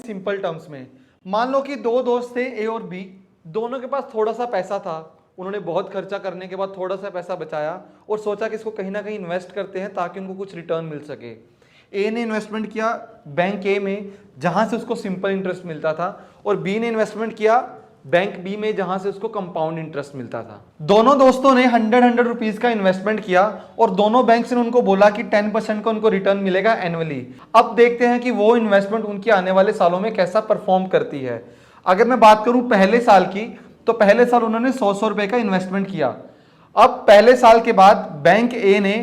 Simple terms में। मान लो कि दो दोस्त थे ए और बी, दोनों के पास थोड़ा सा पैसा था। उन्होंने बहुत खर्चा करने के बाद थोड़ा सा पैसा बचाया और सोचा कि इसको कहीं ना कहीं इन्वेस्ट करते हैं ताकि उनको कुछ रिटर्न मिल सके। ए ने इन्वेस्टमेंट किया बैंक ए में जहां से उसको सिंपल इंटरेस्ट मिलता था, और बी ने इन्वेस्टमेंट किया बैंक बी में जहां से उसको कंपाउंड इंटरेस्ट मिलता था। दोनों दोस्तों ने 100 रुपीज का इन्वेस्टमेंट किया और दोनों बैंक से उनको बोला कि 10% का उनको रिटर्न मिलेगा एनुअली। अब देखते हैं कि वो इन्वेस्टमेंट उनकी आने वाले सालों में कैसा परफॉर्म करती है। अगर मैं बात करूं पहले साल की, तो पहले साल उन्होंने 100 रुपए का इन्वेस्टमेंट किया। अब पहले साल के बाद बैंक ए ने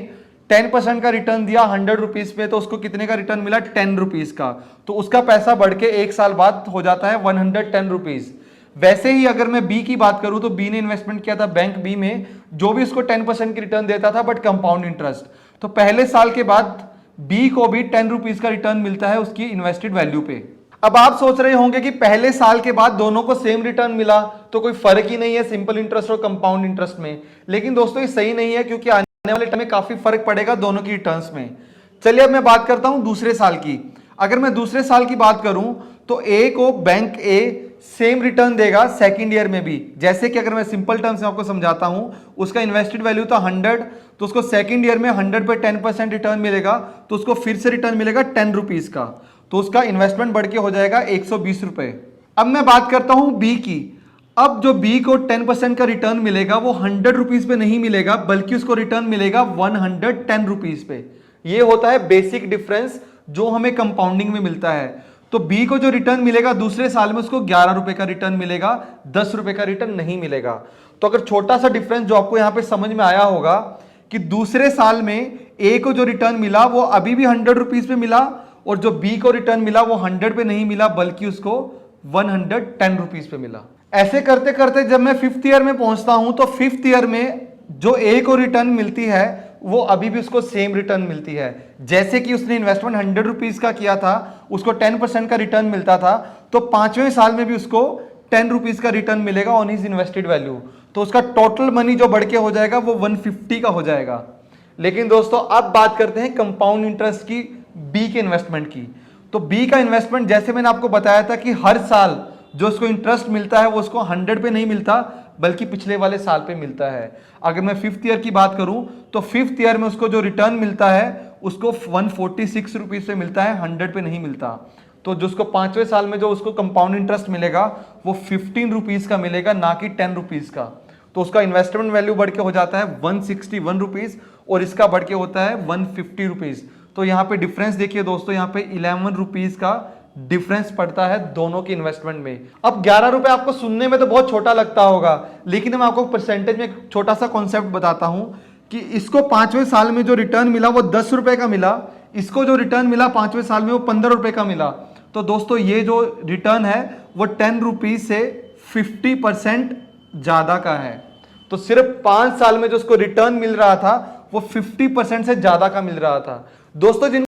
10% का रिटर्न दिया 100 रुपीज पे, तो उसको कितने का रिटर्न मिला? 10 रुपीज का। तो उसका पैसा बढ़ के एक साल बाद हो जाता है 110 रुपीज। वैसे ही अगर मैं बी की बात करूं तो बी ने इन्वेस्टमेंट किया था बैंक बी में, जो भी उसको 10% की रिटर्न देता था बट कंपाउंड इंटरेस्ट। तो पहले साल के बाद बी को भी 10 रुपीज का रिटर्न मिलता है उसकी इन्वेस्टेड वैल्यू पे। अब आप सोच रहे होंगे कि पहले साल के बाद दोनों को सेम रिटर्न मिला तो कोई फर्क ही नहीं है सिंपल इंटरेस्ट और कंपाउंड इंटरेस्ट में। लेकिन दोस्तों ये सही नहीं है, क्योंकि आने वाले टाइम में काफी फर्क पड़ेगा दोनों की रिटर्न्स में। चलिए अब मैं बात करता हूं दूसरे साल की। अगर मैं दूसरे साल की बात करूं तो ए को बैंक ए सेम रिटर्न देगा सेकंड ईयर में भी। जैसे कि अगर मैं सिंपल टर्म्स में आपको समझाता हूं, उसका इन्वेस्टेड वैल्यू था 100, तो उसको सेकंड ईयर में 100 पे 10% रिटर्न मिलेगा, तो उसको फिर से रिटर्न मिलेगा 10 रुपीज का, तो उसका इन्वेस्टमेंट बढ़ के हो जाएगा 120 रुपए। अब मैं बात करता हूं बी की। अब जो बी को 10% का रिटर्न मिलेगा वो 100 रुपीज पे नहीं मिलेगा, बल्कि उसको रिटर्न मिलेगा 110 रुपीज पे। ये होता है बेसिक डिफरेंस जो हमें कंपाउंडिंग में मिलता है। तो बी को जो रिटर्न मिलेगा दूसरे साल में उसको 11 रुपए का रिटर्न मिलेगा, 10 रुपए का रिटर्न नहीं मिलेगा। तो अगर छोटा सा डिफरेंस जो आपको यहां पे समझ में आया होगा कि दूसरे साल में ए को जो रिटर्न मिला वो अभी भी 100 रुपीज पे मिला, और जो बी को रिटर्न मिला वो 100 पे नहीं मिला बल्कि उसको 110 रुपीज पे मिला। ऐसे करते करते जब मैं 5th ईयर में पहुंचता हूं तो 5th ईयर में जो ए को रिटर्न मिलती है वो अभी भी उसको सेम रिटर्न मिलती है। जैसे कि उसने इन्वेस्टमेंट 100 रुपीज का किया था, उसको 10% का रिटर्न मिलता था, तो 5वें साल में भी उसको 10 रुपीज का रिटर्न मिलेगा ऑन हिज इन्वेस्टेड वैल्यू। तो उसका टोटल मनी जो बढ़ के हो जाएगा वो 150 का हो जाएगा। लेकिन दोस्तों अब बात करते हैं कंपाउंड इंटरेस्ट की, बी के इन्वेस्टमेंट की। तो बी का इन्वेस्टमेंट जैसे मैंने आपको बताया था कि हर साल जो उसको इंटरेस्ट मिलता है वो उसको 100 पे नहीं मिलता बल्कि पिछले वाले साल पे मिलता है। अगर मैं 5th ईयर की बात करूं तो 5th ईयर में उसको जो रिटर्न मिलता है उसको 146 रुपीज पे मिलता है, 100 पे नहीं मिलता। तो जो उसको 5वें साल में जो उसको कंपाउंड इंटरेस्ट मिलेगा वो 15 रुपीज का मिलेगा, ना कि 10 रुपीज का। तो उसका इन्वेस्टमेंट वैल्यू बढ़ के हो जाता है 161 रुपीज और इसका बढ़ के होता है 150 रुपीज। तो यहाँ पे डिफरेंस देखिए दोस्तों, यहाँ पे 11 रुपीज का डिफरेंस पड़ता है दोनों के इन्वेस्टमेंट में। अब 11 रुपए आपको सुनने में तो बहुत छोटा लगता होगा, लेकिन मैं आपको परसेंटेज में एक छोटा सा कॉन्सेप्ट बताता हूं कि इसको 5वें साल में जो रिटर्न मिला वो 10 रुपए का मिला, इसको जो रिटर्न मिला 5वें साल में वो 15 रुपए का मिला। तो दोस्तों ये जो रिटर्न है वो 10 रुपीज से 50% ज्यादा का है। तो सिर्फ 5 साल में जो उसको रिटर्न मिल रहा था वो 50% से ज्यादा का मिल रहा था। दोस्तों जिन